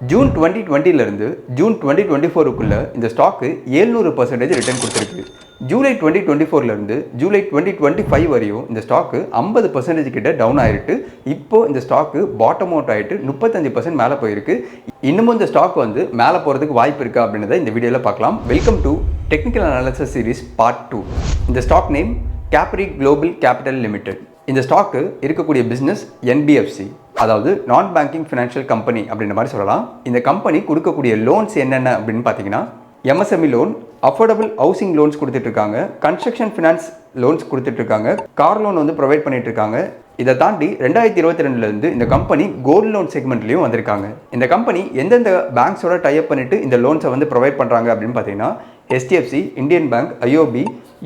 June 2020 June 2024க்குள்ள இந்த stock 700% return கொடுத்துருக்கு. ஜூலை 2024 ஜூலை 2025 வரையும் இந்த ஸ்டாக்கு 50% கிட்ட டவுன் ஆயிருக்கு. இப்போ இந்த ஸ்டாக்கு பாட்டம் அவுட் ஆகிட்டு 35% மேலே போயிருக்கு. இன்னமும் இந்த ஸ்டாக் மேலே போகிறதுக்கு வாய்ப்பு இருக்கா அப்படின்றத இந்த வீடியோவில் பார்க்கலாம். Welcome to technical analysis series part 2. இந்த stock name Capri Global Capital Limited. இந்த ஸ்டாக்கு இருக்கக்கூடிய பிஸ்னஸ் NBFC, அதாவது நான் பேங்கிங் ஃபினான்ஷியல் கம்பெனி அப்படின்ற மாதிரி சொல்லலாம். இந்த கம்பெனி கொடுக்கக்கூடிய லோன்ஸ் என்னென்ன அப்படின்னு பார்த்தீங்கன்னா MSME loan, affordable housing loans கொடுத்துட்ருக்காங்க, கன்ஸ்ட்ரக்ஷன் ஃபினான்ஸ் லோன்ஸ் கொடுத்துட்ருக்காங்க, கார் லோன் ப்ரொவைட் பண்ணிட்டு இருக்காங்க. இதை தாண்டி 2022 இந்த கம்பெனி கோல்டு லோன் செக்மெண்ட்லையும் வந்திருக்காங்க. இந்த கம்பெனி எந்தெந்த பேங்க்ஸோட டைப் பண்ணிட்டு இந்த லோன்ஸை ப்ரொவைட் பண்ணுறாங்க அப்படின்னு பார்த்தீங்கன்னா HDFC, Indian bank, IOB,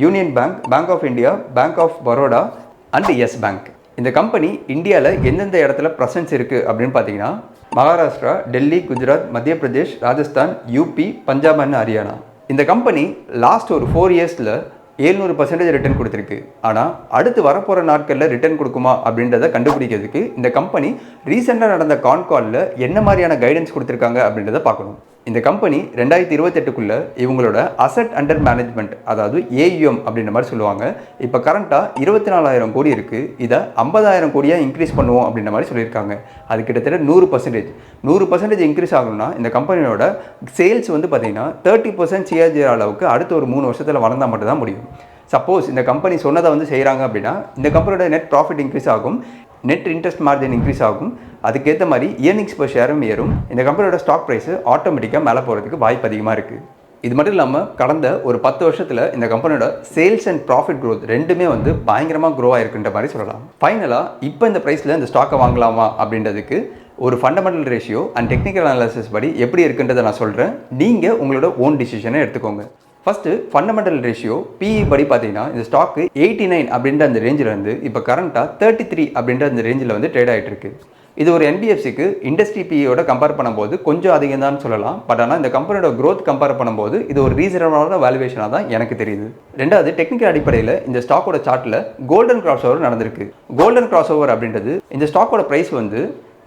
Union bank, bank of India, bank of Baroda and Yes bank. இந்த கம்பெனி இந்தியாவில் எந்தெந்த இடத்துல ப்ரெசன்ஸ் இருக்குது அப்படின்னு பார்த்தீங்கன்னா மகாராஷ்டிரா, டெல்லி, குஜராத், மத்திய பிரதேஷ், ராஜஸ்தான், UP, பஞ்சாப் அண்ட் ஹரியானா. இந்த கம்பெனி லாஸ்ட் ஒரு 4 இயர்ஸில் 700% ரிட்டர்ன் கொடுத்துருக்கு. ஆனால் அடுத்து வரப்போகிற நாட்களில் ரிட்டர்ன் கொடுக்குமா அப்படின்றத கண்டுபிடிக்கிறதுக்கு இந்த கம்பெனி ரீசெண்டாக நடந்த கான்காலில் என்ன மாதிரியான கைடன்ஸ் கொடுத்துருக்காங்க அப்படின்றத பார்க்கணும். இந்த கம்பெனி 2028க்குள்ளே இவங்களோட அசட் அண்டர் மேனேஜ்மெண்ட், அதாவது AUM அப்படின்ற மாதிரி சொல்லுவாங்க, இப்போ கரண்ட்டாக 24,000 கோடி இருக்குது. இதை 50,000 கோடியாக இன்க்ரீஸ் பண்ணுவோம் அப்படின்ற மாதிரி சொல்லியிருக்காங்க. அது கிட்டத்தட்ட 100% இன்க்ரீஸ் ஆகணும்னா இந்த கம்பெனியோட சேல்ஸ் பார்த்தீங்கன்னா 30% CAGR அளவுக்கு அடுத்த ஒரு 3 வருஷத்தில் வளர்ந்தால் மட்டும்தான் முடியும். சப்போஸ் இந்த கம்பெனி சொன்னதை செய்கிறாங்க அப்படின்னா இந்த கம்பெனியோட நெட் ப்ராஃபிட் இன்க்ரீஸ் ஆகும், நெட் இன்ட்ரெஸ்ட் மார்ஜின் இன்க்ரீஸ் ஆகும், அதுக்கேற்ற மாதிரி இயர்னிங்ஸ் பர் ஷேரும் ஏறும். இந்த கம்பெனியோட ஸ்டாக் ப்ரைஸு ஆட்டோமேட்டிக்காக மேலே போகிறதுக்கு வாய்ப்பு அதிகமாக இருக்குது. இது மட்டும் இல்லாமல் கடந்த ஒரு 10 வருஷத்தில் இந்த கம்பெனியோட சேல்ஸ் அண்ட் ப்ராஃபிட் க்ரோத் ரெண்டுமே பயங்கரமாக க்ரோ ஆகிருக்குன்ற மாதிரி சொல்லலாம். ஃபைனலாக இப்போ இந்த ப்ரைஸில் இந்த ஸ்டாக்கை வாங்கலாமா அப்படின்றதுக்கு ஒரு fundamental ratio and technical analysis படி எப்படி இருக்குன்றதை நான் சொல்கிறேன். நீங்கள் உங்களோட ஓன் டிசிஷனை எடுத்துக்கோங்க. ஃபஸ்ட்டு ஃபண்டமெண்டல் ரேஷியோ PE படி பார்த்தீங்கன்னா இந்த ஸ்டாக்கு 89 அப்படின்ற அந்த ரேஞ்சில் இப்போ கரண்ட்டாக 33 அப்படின்ற அந்த ரேஞ்சில் ட்ரேட் ஆகிட்டு இருக்கு. இது ஒரு NBFCக்கு இண்டஸ்ட்ரி PEயோட கம்பேர் பண்ணும்போது கொஞ்சம் அதிகம் தான் சொல்லலாம். பட் ஆனால் இந்த கம்பெனியோட க்ரோத் கம்பேர் பண்ணும்போது இது ஒரு ரீசனபிளான வேல்யூவேஷனாக தான் எனக்கு தெரியுது. ரெண்டாவது, டெக்னிக்கல் அடிப்படையில் இந்த ஸ்டாக்கோட சார்ட்டில் கோல்டன் கிராஸ் ஓவர் நடந்திருக்கு. கோல்டன் கிராஸ் ஓவர் அப்படின்றது இந்த ஸ்டாக்கோட price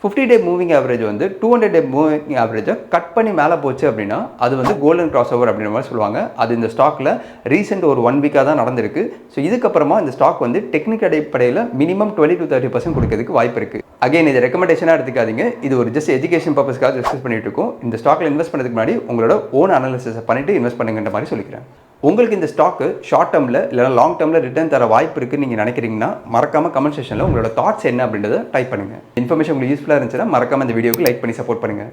50-day moving average 200-day moving ஆவரேஜை கட் பண்ணி மேலே போச்சு அப்படின்னா அது கோல்டன் கிராஸ் ஓவர் அப்படின்ற மாதிரி சொல்லுவாங்க. அது இந்த ஸ்டாக்கில் ரீசெண்ட் ஒரு 1 வீக்காக தான் நடந்திருக்கு. ஸோ இதுக்கப்புறமா இந்த ஸ்டாக் டெக்னிக்கல் அடிப்படையில் மினிமம் 20-30% கொடுக்கறதுக்கு வாய்ப்பு இருக்குது. அகைன் இது ரெக்கமெண்டேஷனாக எடுத்துக்காதீங்க. இது ஒரு ஜஸ்ட் எஜுகேஷன் பர்பஸ்க்காக டிஸ்கஸ் பண்ணிட்டு இருக்கோம். இந்த ஸ்டாக்கில் இன்வெஸ்ட் பண்ணுறதுக்கு முன்னாடி உங்களோட ஓன் அனாலிசிஸ் பண்ணிட்டு இன்வெஸ்ட் பண்ணுங்கன்ற மாதிரி சொல்லிக்கிறேன். உங்களுக்கு இந்த ஸ்டாக்கு ஷார்ட் டேர்மில் இல்லைனா லாங் டேர்மில் ரிட்டர்ன் தர வாய்ப்பு இருக்குன்னு நீங்கள் நினைக்கிறீங்கன்னா மறக்காமல் கமெண்ட் செக்ஷனில் உங்களோட தாட்ஸ் என்ன அப்படின்றத டைப் பண்ணுங்கள். இன்ஃபர்மேஷன் உங்களுக்கு யூஸ்ஃபுல்லாக இருந்துச்சுன்னா மறக்காமல் இந்த வீடியோக்கு லைக் பண்ணி சப்போர்ட் பண்ணுங்கள்.